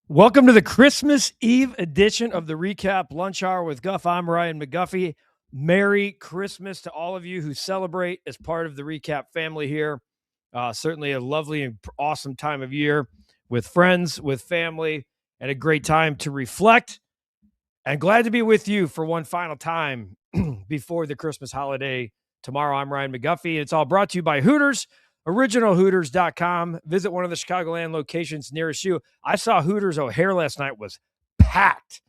Welcome to the Christmas Eve edition of the Recap Lunch Hour with Guff. I'm Ryan McGuffey. Merry Christmas to all of you who celebrate as part of the Recap family here. Certainly a lovely and awesome time of year with friends, with family, and a great time to reflect. And glad to be with you for one final time before the Christmas holiday tomorrow. I'm Ryan McGuffey. It's all brought to you by Hooters. OriginalHooters.com. Visit one of the Chicagoland locations nearest you. I saw Hooters O'Hare last night was packed.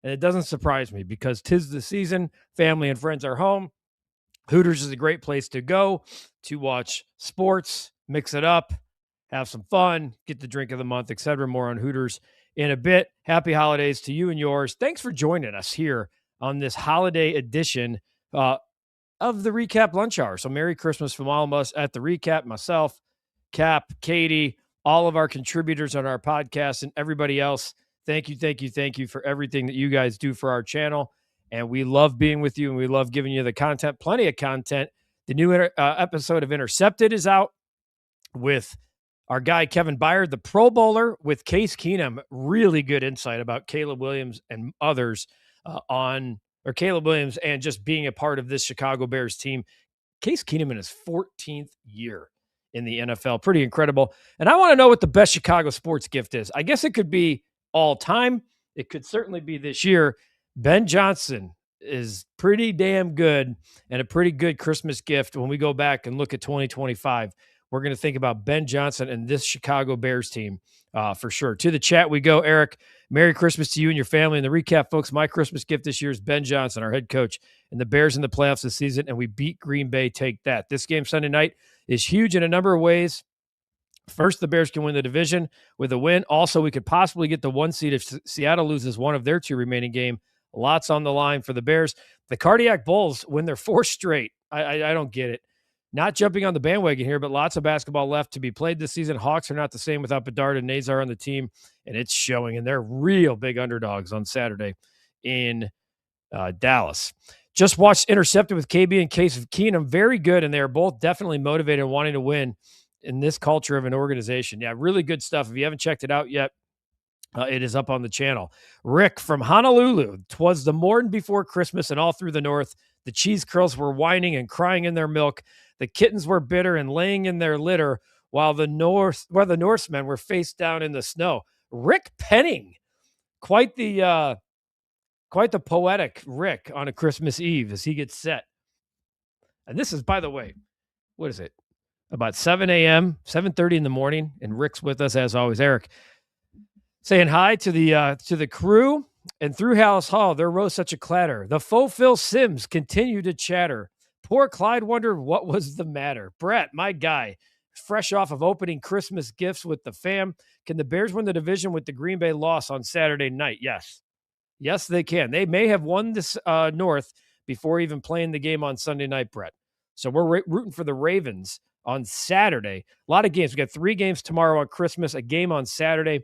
And it doesn't surprise me because 'tis the season. Family and friends are home. Hooters is a great place to go to watch sports, mix it up, have some fun, get the drink of the month, etc. More on Hooters in a bit. Happy holidays to you and yours. Thanks for joining us here on this holiday edition of the Recap Lunch Hour. So Merry Christmas from all of us at the Recap, myself, Cap, Katie, all of our contributors on our podcast, and everybody else. Thank you for everything that you guys do for our channel. And we love being with you, and we love giving you the content, plenty of content. The new episode of Intercepted is out with our guy, Kevin Byard, the Pro Bowler, with Case Keenum. Really good insight about Caleb Williams and others Caleb Williams and just being a part of this Chicago Bears team. Case Keenum in his 14th year in the NFL. Pretty incredible. And I want to know what the best Chicago sports gift is. I guess it could be all time. It could certainly be this year. Ben Johnson is pretty damn good and a pretty good Christmas gift. When we go back and look at 2025, we're going to think about Ben Johnson and this Chicago Bears team for sure. To the chat we go. Eric, Merry Christmas to you and your family. And the Recap, folks, my Christmas gift this year is Ben Johnson, our head coach, and the Bears in the playoffs this season, and we beat Green Bay. Take that. This game Sunday night is huge in a number of ways. First, the Bears can win the division with a win. Also, we could possibly get the 1 seed if Seattle loses one of their 2 remaining games. Lots on the line for the Bears. The Cardiac Bulls win their 4th straight. I don't get it. Not jumping on the bandwagon here, but lots of basketball left to be played this season. Hawks are not the same without Bedard and Nazar on the team, and it's showing. And they're real big underdogs on Saturday in Dallas. Just watched Intercepted with KB and Case of Keenum. Very good, and they are both definitely motivated and wanting to win in this culture of an organization. Yeah, really good stuff. If you haven't checked it out yet, it is up on the channel. Rick from Honolulu. 'Twas the morn before Christmas, and all through the north, the cheese curls were whining and crying in their milk. The kittens were bitter and laying in their litter, while the Norsemen were face down in the snow. Rick Penning, quite the poetic Rick on a Christmas Eve as he gets set. And this is, by the way, what is it? About 7 a.m., 7:30 in the morning, and Rick's with us as always. Eric, saying hi to the crew. And through Hallis Hall, there rose such a clatter. The faux Phil Sims continued to chatter. Poor Clyde wondered what was the matter. Brett, my guy, fresh off of opening Christmas gifts with the fam. Can the Bears win the division with the Green Bay loss on Saturday night? Yes. Yes, they can. They may have won this North before even playing the game on Sunday night, Brett. So we're rooting for the Ravens on Saturday. A lot of games. We got 3 games tomorrow on Christmas, a game on Saturday.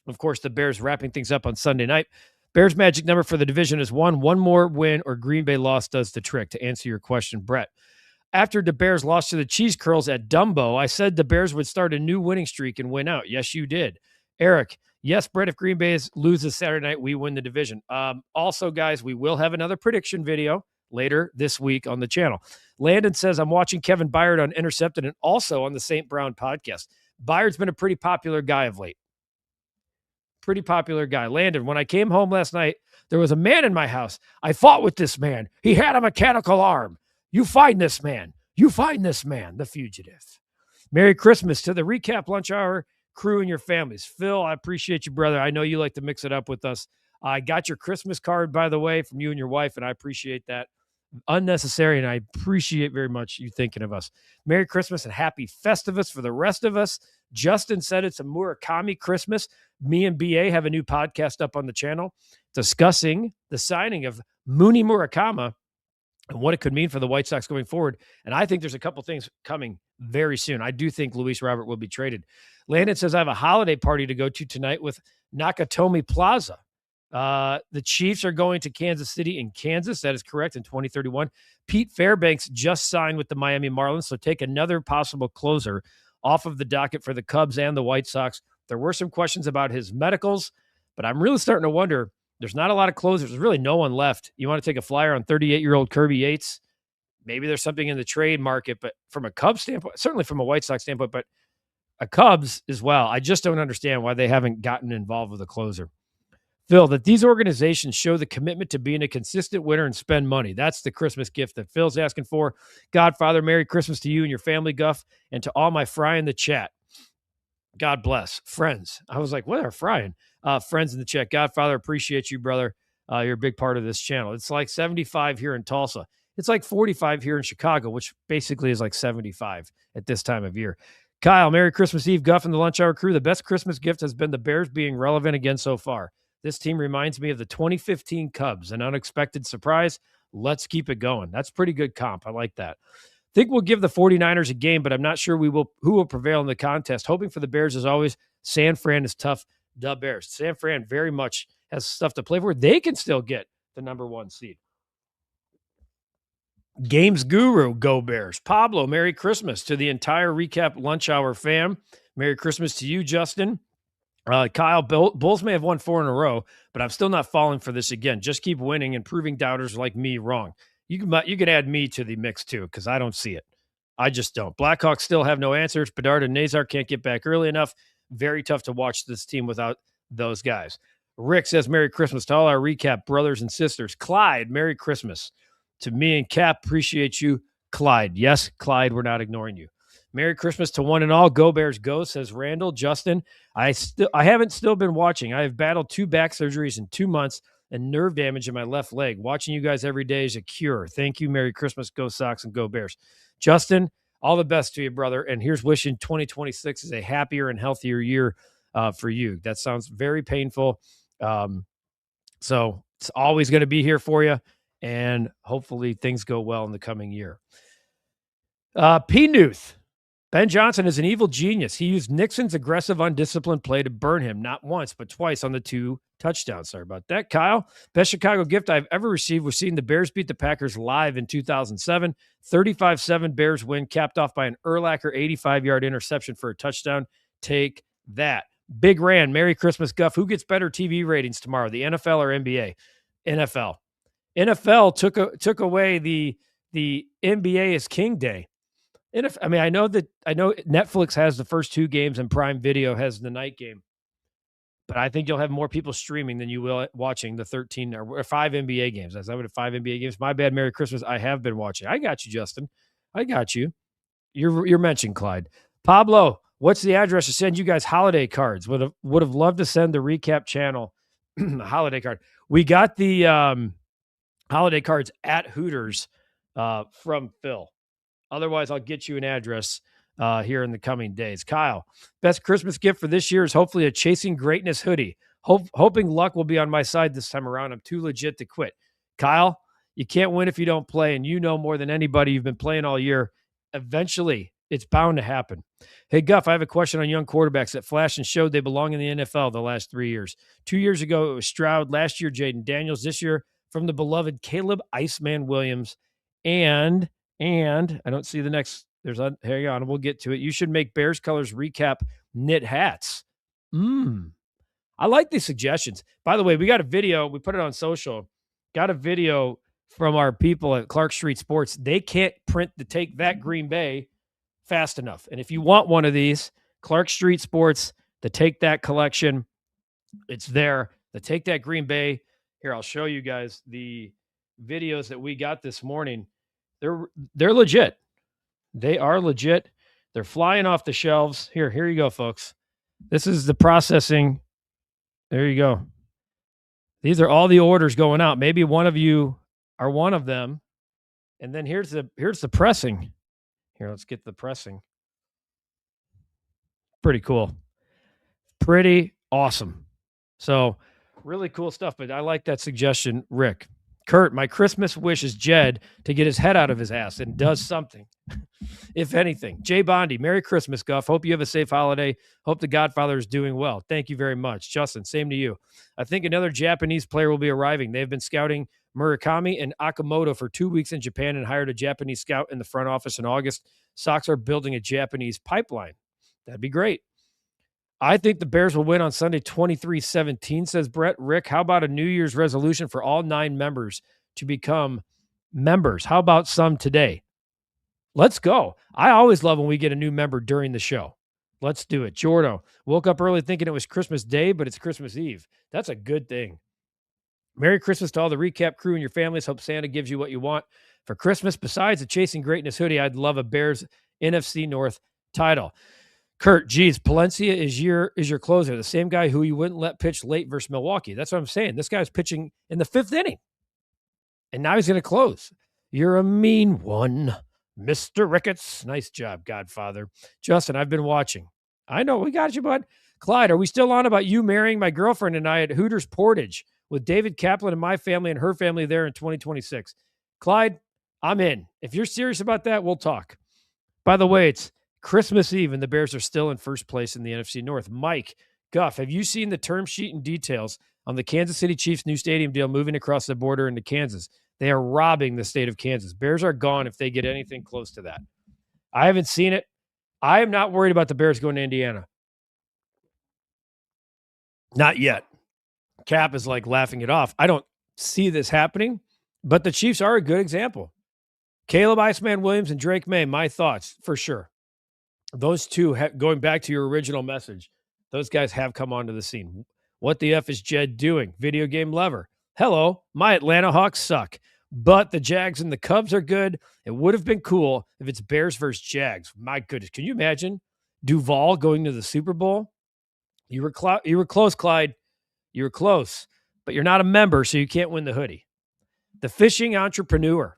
Of course, the Bears wrapping things up on Sunday night. Bears magic number for the division is 1. One more win or Green Bay loss does the trick, to answer your question, Brett. After the Bears lost to the Cheese Curls at Dumbo, I said the Bears would start a new winning streak and win out. Yes, you did. Eric, yes, Brett, if Green Bay loses Saturday night, we win the division. Also, guys, we will have another prediction video later this week on the channel. Landon says, I'm watching Kevin Byard on Intercepted and also on the St. Brown podcast. Byard's been a pretty popular guy of late. Pretty popular guy. Landon, when I came home last night, there was a man in my house. I fought with this man. He had a mechanical arm. You find this man. You find this man, the fugitive. Merry Christmas to the Recap Lunch Hour crew and your families. Phil, I appreciate you, brother. I know you like to mix it up with us. I got your Christmas card, by the way, from you and your wife, and I appreciate that. Unnecessary, and I appreciate very much you thinking of us. Merry Christmas and happy Festivus for the rest of us. Justin said it's a Murakami Christmas. Me and BA have a new podcast up on the channel discussing the signing of Mooney Murakami and what it could mean for the White Sox going forward. And I think there's a couple things coming very soon. I do think Luis Robert will be traded. Landon says, I have a holiday party to go to tonight with Nakatomi Plaza. The Chiefs are going to Kansas City in Kansas. That is correct, in 2031. Pete Fairbanks just signed with the Miami Marlins, so take another possible closer off of the docket for the Cubs and the White Sox. There were some questions about his medicals, but I'm really starting to wonder. There's not a lot of closers. There's really no one left. You want to take a flyer on 38-year-old Kirby Yates? Maybe there's something in the trade market, but from a Cubs standpoint, certainly from a White Sox standpoint, but a Cubs as well, I just don't understand why they haven't gotten involved with a closer. Phil, that these organizations show the commitment to being a consistent winner and spend money. That's the Christmas gift that Phil's asking for. Godfather, Merry Christmas to you and your family, Guff, and to all my fry in the chat. God bless. Friends. I was like, what are frying? Friends in the chat. Godfather, appreciate you, brother. You're a big part of this channel. It's like 75 here in Tulsa. It's like 45 here in Chicago, which basically is like 75 at this time of year. Kyle, Merry Christmas Eve, Guff and the Lunch Hour crew. The best Christmas gift has been the Bears being relevant again so far. This team reminds me of the 2015 Cubs, an unexpected surprise. Let's keep it going. That's pretty good comp. I like that. Think we'll give the 49ers a game, but I'm not sure who will prevail in the contest. Hoping for the Bears as always. San Fran is tough. The Bears. San Fran very much has stuff to play for. They can still get the number 1 seed. Games Guru, go Bears. Pablo, Merry Christmas to the entire Recap Lunch Hour fam. Merry Christmas to you, Justin. Kyle, Bulls may have won 4 in a row, but I'm still not falling for this again. Just keep winning and proving doubters like me wrong. You can add me to the mix too, because I don't see it. I just don't. Blackhawks still have no answers. Bedard and Nazar can't get back early enough. Very tough to watch this team without those guys. Rick says, Merry Christmas to all our Recap brothers and sisters. Clyde, Merry Christmas to me and Cap. Appreciate you, Clyde. Yes, Clyde, we're not ignoring you. Merry Christmas to one and all. Go Bears go, says Randall. Justin, I haven't still been watching. I have battled 2 back surgeries in 2 months and nerve damage in my left leg. Watching you guys every day is a cure. Thank you. Merry Christmas. Go Sox and go Bears. Justin, all the best to you, brother. And here's wishing 2026 is a happier and healthier year for you. That sounds very painful. So it's always going to be here for you. And hopefully things go well in the coming year. P-Nuth. Ben Johnson is an evil genius. He used Nixon's aggressive, undisciplined play to burn him, not once, but twice on the 2 touchdowns. Sorry about that, Kyle. Best Chicago gift I've ever received was seeing the Bears beat the Packers live in 2007. 35-7 Bears win, capped off by an Urlacher 85-yard interception for a touchdown. Take that. Big Rand, Merry Christmas, Guff. Who gets better TV ratings tomorrow, the NFL or NBA? NFL. NFL took away the NBA is King Day. I know Netflix has the first 2 games and Prime Video has the night game, but I think you'll have more people streaming than you will watching the 13 or 5 NBA games. As I would have 5 NBA games. My bad. Merry Christmas. I have been watching. I got you, Justin. I got you. You're mentioned, Clyde. Pablo, what's the address to send you guys holiday cards? Would have loved to send the Recap channel a holiday card. We got the holiday cards at Hooters from Phil. Otherwise, I'll get you an address here in the coming days. Kyle, best Christmas gift for this year is hopefully a Chasing Greatness hoodie. Hoping luck will be on my side this time around. I'm too legit to quit. Kyle, you can't win if you don't play, and you know more than anybody. You've been playing all year. Eventually, it's bound to happen. Hey, Guff, I have a question on young quarterbacks that flashed and showed they belong in the NFL the last 3 years. 2 years ago, it was Stroud. Last year, Jaden Daniels. This year, from the beloved Caleb Iceman Williams. And I don't see the next. Hang on, we'll get to it. You should make Bears colors recap knit hats. I like these suggestions. By the way, we got a video. We put it on social. Got a video from our people at Clark Street Sports. They can't print the Take That Green Bay fast enough. And if you want one of these, Clark Street Sports, the Take That collection, it's there. The Take That Green Bay. Here, I'll show you guys the videos that we got this morning. They're legit. They are legit. They're flying off the shelves. Here you go, folks. This is the processing. There you go. These are all the orders going out. Maybe one of you are one of them. And then here's the pressing. Here, let's get the pressing. Pretty cool. Pretty awesome. So really cool stuff, but I like that suggestion, Rick. Kurt, my Christmas wish is Jed to get his head out of his ass and does something, if anything. Jay Bondi, Merry Christmas, Guff. Hope you have a safe holiday. Hope the Godfather is doing well. Thank you very much. Justin, same to you. I think another Japanese player will be arriving. They've been scouting Murakami and Akamoto for 2 weeks in Japan and hired a Japanese scout in the front office in August. Sox are building a Japanese pipeline. That'd be great. I think the Bears will win on Sunday 23-17, says Brett. Rick, how about a New Year's resolution for all 9 members to become members? How about some today? Let's go. I always love when we get a new member during the show. Let's do it. Jordo, woke up early thinking it was Christmas Day, but it's Christmas Eve. That's a good thing. Merry Christmas to all the Recap crew and your families. Hope Santa gives you what you want for Christmas. Besides the Chasing Greatness hoodie, I'd love a Bears NFC North title. Kurt, geez, Palencia is your closer, the same guy who you wouldn't let pitch late versus Milwaukee. That's what I'm saying. This guy's pitching in the 5th inning, and now he's going to close. You're a mean one, Mr. Ricketts. Nice job, Godfather. Justin, I've been watching. I know, we got you, bud. Clyde, are we still on about you marrying my girlfriend and I at Hooters Portage with David Kaplan and my family and her family there in 2026? Clyde, I'm in. If you're serious about that, we'll talk. By the way, it's Christmas Eve, and the Bears are still in first place in the NFC North. Mike, Guff, have you seen the term sheet and details on the Kansas City Chiefs' new stadium deal moving across the border into Kansas? They are robbing the state of Kansas. Bears are gone if they get anything close to that. I haven't seen it. I am not worried about the Bears going to Indiana. Not yet. Cap is like laughing it off. I don't see this happening, but the Chiefs are a good example. Caleb Iceman Williams and Drake May, my thoughts for sure. Those two, going back to your original message, those guys have come onto the scene. What the F is Jed doing? Video game lover. Hello, my Atlanta Hawks suck, but the Jags and the Cubs are good. It would have been cool if it's Bears versus Jags. My goodness, can you imagine Duval going to the Super Bowl? You were close, Clyde. You were close, but you're not a member, so you can't win the hoodie. The fishing entrepreneur.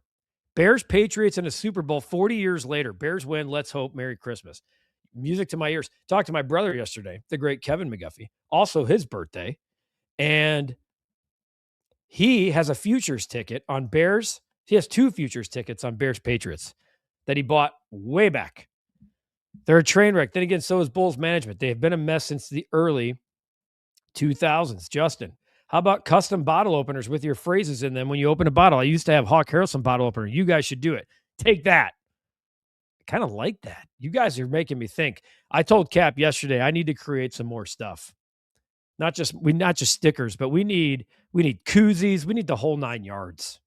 Bears, Patriots in a Super Bowl 40 years later. Bears win. Let's hope. Merry Christmas. Music to my ears. Talked to my brother yesterday, the great Kevin McGuffey. Also his birthday. And he has a futures ticket on Bears. He has 2 futures tickets on Bears Patriots that he bought way back. They're a train wreck. Then again, so is Bulls management. They have been a mess since the early 2000s. Justin, how about custom bottle openers with your phrases in them when you open a bottle? I used to have Hawk Harrelson bottle opener. You guys should do it. Take that. I kind of like that. You guys are making me think. I told Cap yesterday I need to create some more stuff. Not just stickers, but we need koozies. We need the whole 9 yards.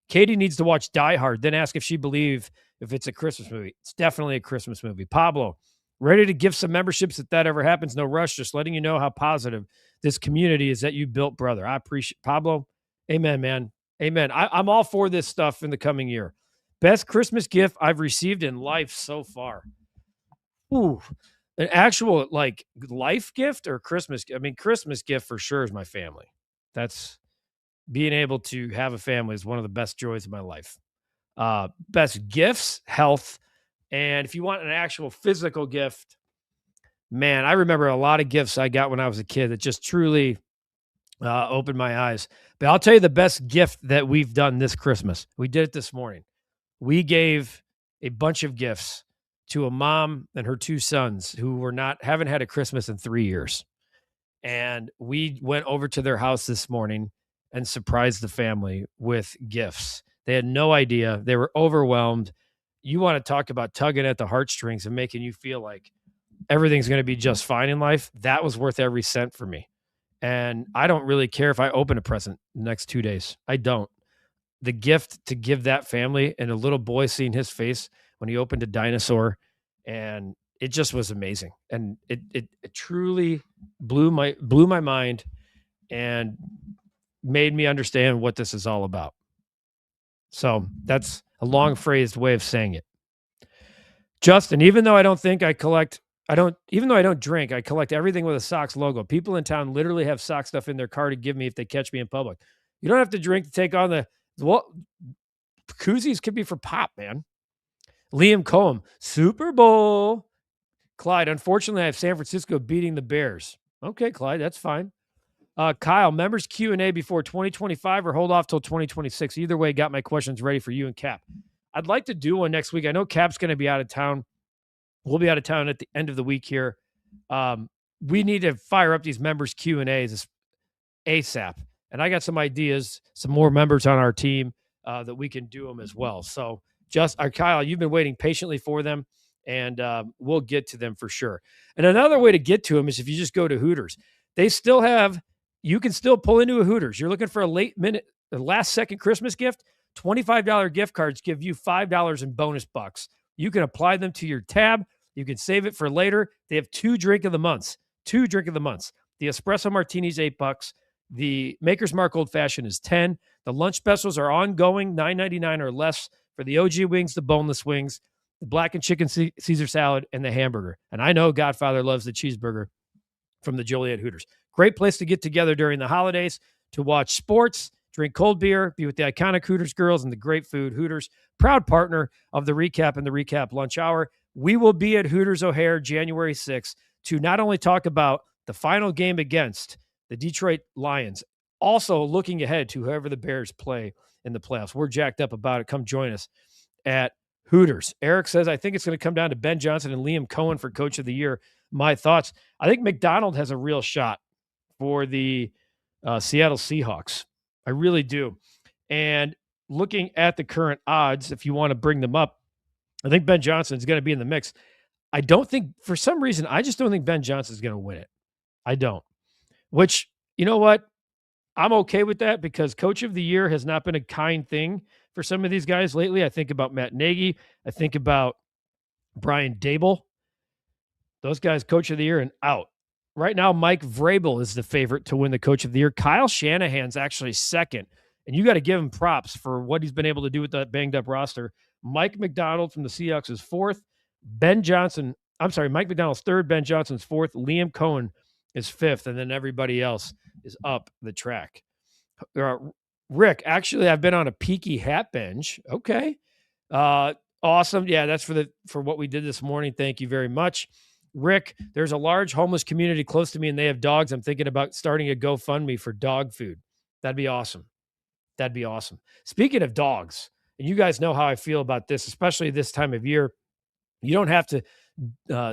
Katie needs to watch Die Hard, then ask if she believes if it's a Christmas movie. It's definitely a Christmas movie. Pablo, ready to give some memberships if that ever happens. No rush. Just letting you know how positive this community is that you built, brother. I appreciate Pablo. Amen, man. Amen. I'm all for this stuff in the coming year. Best Christmas gift I've received in life so far. Ooh, an actual like life gift or Christmas? I mean, Christmas gift for sure is my family. That's being able to have a family is one of the best joys of my life. Best gifts, health. And if you want an actual physical gift, man, I remember a lot of gifts I got when I was a kid that just truly opened my eyes. But I'll tell you the best gift that we've done this Christmas. We did it this morning. We gave a bunch of gifts to a mom and her 2 sons who haven't had a Christmas in 3 years. And we went over to their house this morning and surprised the family with gifts. They had no idea. They were overwhelmed. You want to talk about tugging at the heartstrings and making you feel like everything's going to be just fine in life. That was worth every cent for me. And I don't really care if I open a present the next 2 days. I don't. The gift to give that family and a little boy seeing his face when he opened a dinosaur, and it just was amazing. And it truly blew my mind and made me understand what this is all about. So that's a long phrased way of saying it. Justin, even though I don't drink, I collect everything with a Sox logo. People in town literally have Sox stuff in their car to give me if they catch me in public. You don't have to drink to take on koozies could be for pop, man. Liam Cohen, Super Bowl. Clyde, unfortunately, I have San Francisco beating the Bears. Okay, Clyde, that's fine. Kyle, members Q&A before 2025 or hold off till 2026. Either way, got my questions ready for you and Cap. I'd like to do one next week. I know Cap's going to be out of town. We'll be out of town at the end of the week here. We need to fire up these members Q&As ASAP. And I got some ideas, some more members on our team that we can do them as well. So Kyle, you've been waiting patiently for them. and we'll get to them for sure. And another way to get to them is if you just go to Hooters. They still have, you can still pull into a Hooters. You're looking for a last second Christmas gift, $25 gift cards give you $5 in bonus bucks. You can apply them to your tab. You can save it for later. They have two drink of the months. The espresso martini's $8. The Maker's Mark Old Fashioned is $10. The lunch specials are ongoing, $9.99 or less for the OG wings, the boneless wings, the blackened chicken Caesar salad, and the hamburger. And I know Godfather loves the cheeseburger from the Joliet Hooters. Great place to get together during the holidays to watch sports, drink cold beer, be with the iconic Hooters girls, and the great food. Hooters, proud partner of the Recap and the Recap Lunch Hour. We will be at Hooters O'Hare January 6th to not only talk about the final game against the Detroit Lions, also looking ahead to whoever the Bears play in the playoffs. We're jacked up about it. Come join us at Hooters. Eric says, I think it's going to come down to Ben Johnson and Liam Cohen for Coach of the Year. My thoughts, I think McDonald has a real shot for the Seattle Seahawks. I really do. And looking at the current odds, if you want to bring them up, I think Ben Johnson is going to be in the mix. I don't think, for some reason, I just don't think Ben Johnson is going to win it. I don't. Which, you know what? I'm okay with that because Coach of the Year has not been a kind thing for some of these guys lately. I think about Matt Nagy. I think about Brian Dable. Those guys, Coach of the Year and out. Right now, Mike Vrabel is the favorite to win the Coach of the Year. Kyle Shanahan's actually second. And you got to give him props for what he's been able to do with that banged up roster. Mike McDonald from the Seahawks is fourth. Mike McDonald's third. Ben Johnson's fourth. Liam Cohen is fifth. And then everybody else is up the track. Rick, actually, I've been on a Peaky hat binge. Okay. Awesome. Yeah, that's for what we did this morning. Thank you very much. Rick, there's a large homeless community close to me and they have dogs. I'm thinking about starting a GoFundMe for dog food. That'd be awesome. Speaking of dogs, and you guys know how I feel about this, especially this time of year. You don't have to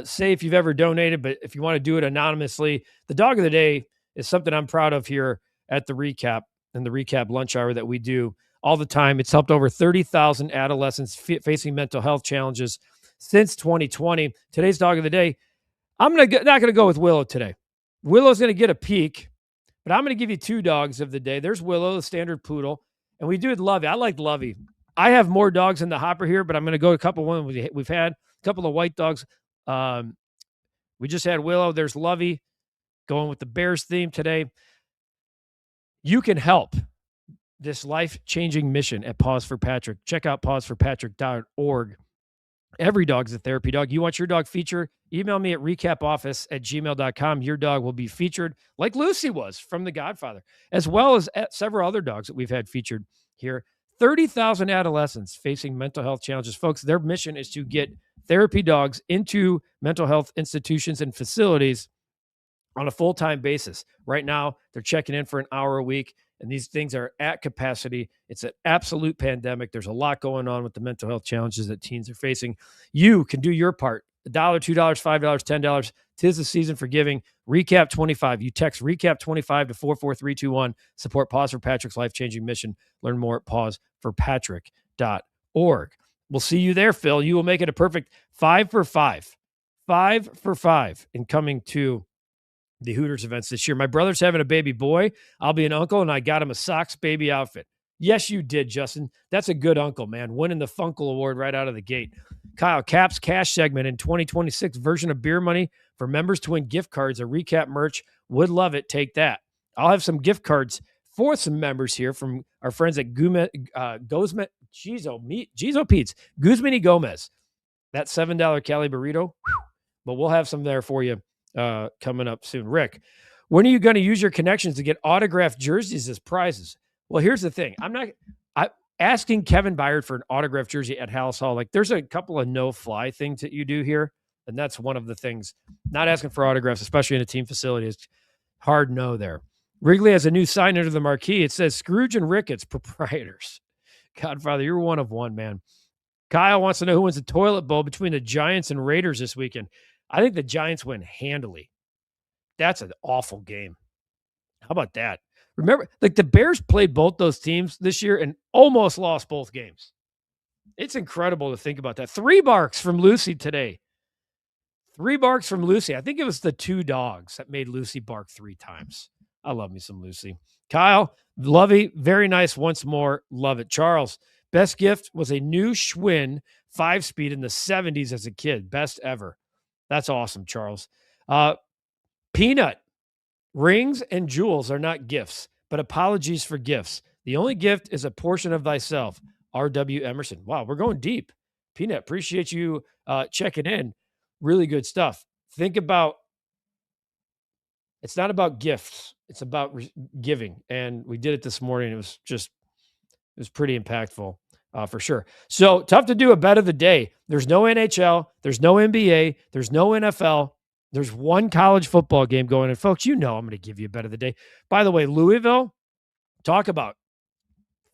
say if you've ever donated, but if you want to do it anonymously, the dog of the day is something I'm proud of here at the Recap and the Recap Lunch Hour that we do all the time. It's helped over 30,000 adolescents facing mental health challenges since 2020. Today's dog of the day, I'm not going to go with Willow today. Willow's going to get a peek, but I'm going to give you two dogs of the day. There's Willow, the standard poodle, and we do with Lovey. I like Lovey. I have more dogs in the hopper here, but I'm going to go a couple ones we've had. A couple of white dogs. We just had Willow. There's Lovey going with the Bears theme today. You can help this life-changing mission at Pause for Patrick. Check out pauseforpatrick.org. Every dog's a therapy dog. You want your dog featured? Email me at recapoffice@gmail.com. Your dog will be featured like Lucy was from The Godfather, as well as several other dogs that we've had featured here. 30,000 adolescents facing mental health challenges. Folks, their mission is to get therapy dogs into mental health institutions and facilities on a full-time basis. Right now, they're checking in for an hour a week, and these things are at capacity. It's an absolute pandemic. There's a lot going on with the mental health challenges that teens are facing. You can do your part. $1, $2, $5, $10. 'Tis the season for giving. Recap 25. You text Recap 25 to 44321. Support Pause for Patrick's life-changing mission. Learn more at pauseforpatrick.org. We'll see you there, Phil. You will make it a perfect 5 for 5. 5 for 5 in coming to the Hooters events this year. My brother's having a baby boy. I'll be an uncle, and I got him a Sox baby outfit. Yes, you did, Justin. That's a good uncle, man. Winning the Funkle Award right out of the gate. Kyle, Cap's cash segment in 2026 version of beer money for members to win gift cards or Recap merch. Would love it. Take that. I'll have some gift cards for some members here from our friends at Guzmini Gomez. That $7 Cali burrito. But we'll have some there for you coming up soon. Rick, when are you going to use your connections to get autographed jerseys as prizes? Well, here's the thing. I'm asking Kevin Byard for an autographed jersey at Hallis Hall. Like, there's a couple of no-fly things that you do here, and that's one of the things. Not asking for autographs, especially in a team facility, is hard no there. Wrigley has a new sign under the marquee. It says Scrooge and Ricketts, proprietors. Godfather, you're one of one, man. Kyle wants to know who wins the toilet bowl between the Giants and Raiders this weekend. I think the Giants win handily. That's an awful game. How about that? Remember, like, the Bears played both those teams this year and almost lost both games. It's incredible to think about that. 3 barks from Lucy today. 3 barks from Lucy. I think it was the 2 dogs that made Lucy bark 3 times. I love me some Lucy. Kyle, Lovey, very nice once more. Love it. Charles, best gift was a new Schwinn 5-speed in the 70s as a kid. Best ever. That's awesome, Charles. Peanut, rings and jewels are not gifts, but apologies for gifts. The only gift is a portion of thyself. R.W. Emerson. Wow, we're going deep. Peanut, appreciate you checking in. Really good stuff. Think about, it's not about gifts. It's about giving. And we did it this morning. It was pretty impactful for sure. So tough to do a bet of the day. There's no NHL. There's no NBA. There's no NFL. There's one college football game going. And folks, I'm going to give you a bet of the day. By the way, Louisville, talk about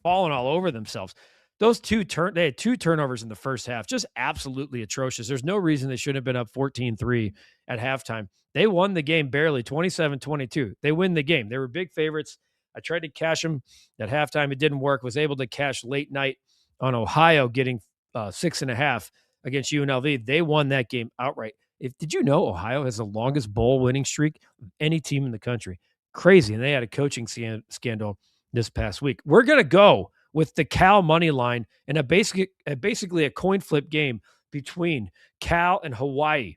falling all over themselves. Those they had 2 turnovers in the first half, just absolutely atrocious. There's no reason they shouldn't have been up 14-3 at halftime. They won the game barely, 27-22. They win the game. They were big favorites. I tried to cash them at halftime. It didn't work. Was able to cash late night on Ohio getting 6.5 against UNLV. They won that game outright. Did you know Ohio has the longest bowl winning streak of any team in the country? Crazy. And they had a coaching scandal this past week. We're going to go with the Cal money line and basically a coin flip game between Cal and Hawaii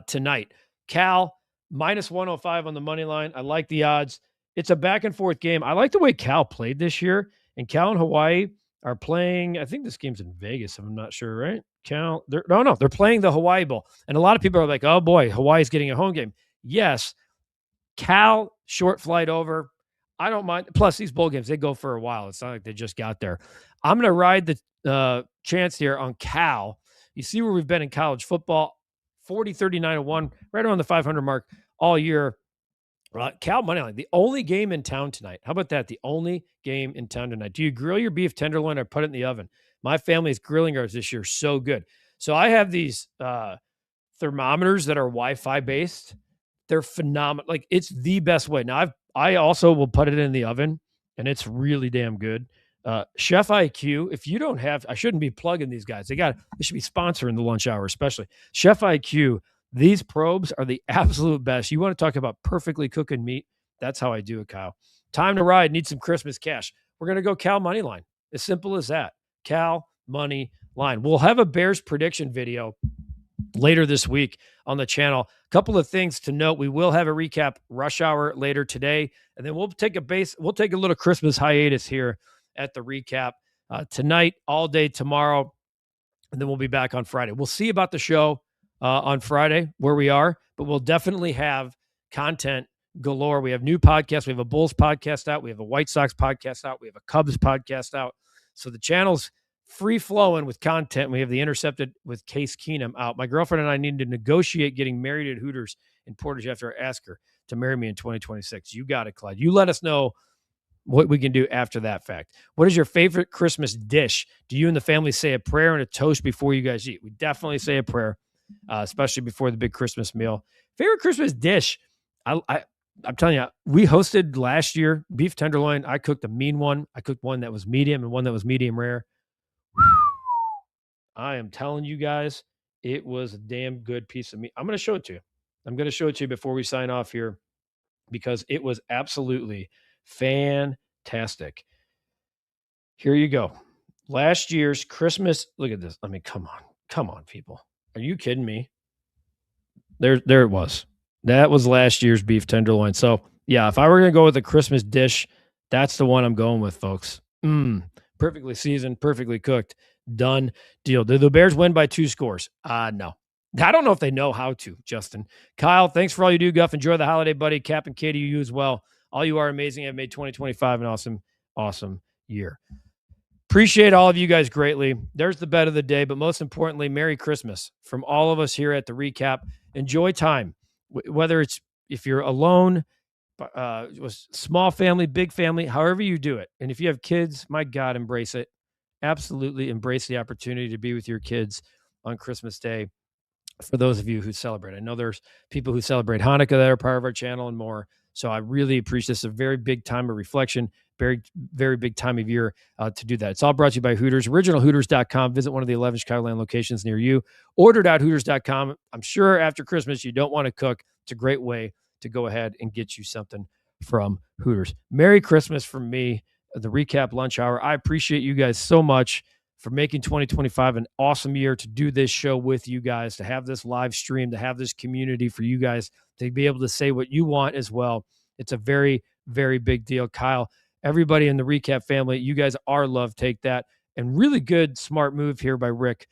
tonight. Cal minus 105 on the money line. I like the odds. It's a back and forth game. I like the way Cal played this year, and Cal and Hawaii are playing. I think this game's in Vegas. I'm not sure, right? They're playing the Hawaii Bowl. And a lot of people are like, oh boy, Hawaii's getting a home game. Yes. Cal, short flight over. I don't mind. Plus, these bowl games, they go for a while. It's not like they just got there. I'm going to ride the chance here on Cal. You see where we've been in college football, 40, 39-1, right around the 500 mark all year. Cal moneyline, the only game in town tonight. How about that? The only game in town tonight. Do you grill your beef tenderloin or put it in the oven? My family's grilling ours this year. So good. So I have these thermometers that are Wi-Fi based. They're phenomenal. Like, it's the best way. Now, I also will put it in the oven, and it's really damn good. Chef IQ, if you don't have, I shouldn't be plugging these guys. They should be sponsoring the lunch hour, especially. Chef IQ, these probes are the absolute best. You want to talk about perfectly cooking meat? That's how I do it, Kyle. Time to ride. Need some Christmas cash. We're going to go Cal money line. As simple as that. Cal money line. We'll have a Bears prediction video later this week on the channel. A couple of things to note. We will have a recap rush hour later today, and then we'll take a little Christmas hiatus here at the recap tonight, all day tomorrow, and then we'll be back on Friday. We'll see about the show on Friday where we are, but we'll definitely have content galore. We have new podcasts. We have a Bulls podcast out. We have a White Sox podcast out. We have a Cubs podcast out. So the channel's free flowing with content. We have the Intercepted with Case Keenum out. My girlfriend and I need to negotiate getting married at Hooters in Portage after I ask her to marry me in 2026. You got it, Clyde. You let us know what we can do after that fact. What is your favorite Christmas dish? Do you and the family say a prayer and a toast before you guys eat? We definitely say a prayer, especially before the big Christmas meal. Favorite Christmas dish? I'm telling you, we hosted last year beef tenderloin. I cooked a mean one. I cooked one that was medium and one that was medium rare. I am telling you guys, it was a damn good piece of meat. I'm going to show it to you. I'm going to show it to you before we sign off here because it was absolutely fantastic. Here you go. Last year's Christmas. Look at this. I mean, come on, people. Are you kidding me? There it was. That was last year's beef tenderloin. So yeah, if I were going to go with a Christmas dish, that's the one I'm going with, folks. Perfectly seasoned, perfectly cooked. Done deal. Did the Bears win by 2 scores? No. I don't know if they know how to, Justin. Kyle, thanks for all you do, Guff. Enjoy the holiday, buddy. Cap and Katie, you as well. All you are amazing. Have made 2025 an awesome, awesome year. Appreciate all of you guys greatly. There's the bet of the day, but most importantly, Merry Christmas from all of us here at the Recap. Enjoy time, whether it's if you're alone, small family, big family, however you do it. And if you have kids, my God, embrace it. Absolutely embrace the opportunity to be with your kids on Christmas Day. For those of you who celebrate, I know there's people who celebrate Hanukkah that are part of our channel and more. So I really appreciate this. A very big time of reflection Very, very big time of year to do that. It's all brought to you by Hooters. OriginalHooters.com. Visit one of the 11 Chicagoland locations near you. Order.Hooters.com. I'm sure after Christmas you don't want to cook. It's a great way to go ahead and get you something from Hooters. Merry Christmas from me, the Recap Lunch Hour. I appreciate you guys so much for making 2025 an awesome year to do this show with you guys, to have this live stream, to have this community for you guys to be able to say what you want as well. It's a very, very big deal. Kyle, everybody in the Recap family, you guys are loved. Take that. And really good, smart move here by Rick.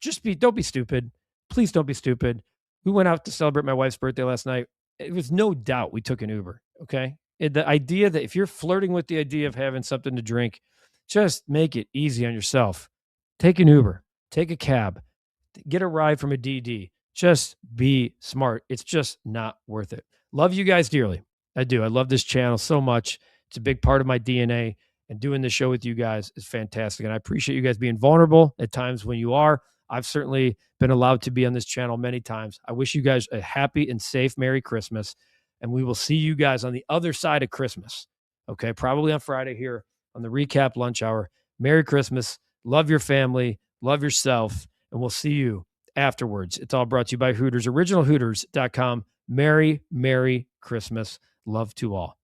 Don't be stupid. Please don't be stupid. We went out to celebrate my wife's birthday last night. It was no doubt we took an Uber. Okay. The idea that if you're flirting with the idea of having something to drink, just make it easy on yourself. Take an Uber, take a cab, get a ride from a DD. Just be smart. It's just not worth it. Love you guys dearly. I do. I love this channel so much. It's a big part of my DNA, and doing this show with you guys is fantastic. And I appreciate you guys being vulnerable at times when you are. I've certainly been allowed to be on this channel many times. I wish you guys a happy and safe Merry Christmas, and we will see you guys on the other side of Christmas. Okay, probably on Friday here on the Recap Lunch Hour. Merry Christmas. Love your family. Love yourself. And we'll see you afterwards. It's all brought to you by Hooters. OriginalHooters.com. Merry, Merry Christmas. Love to all.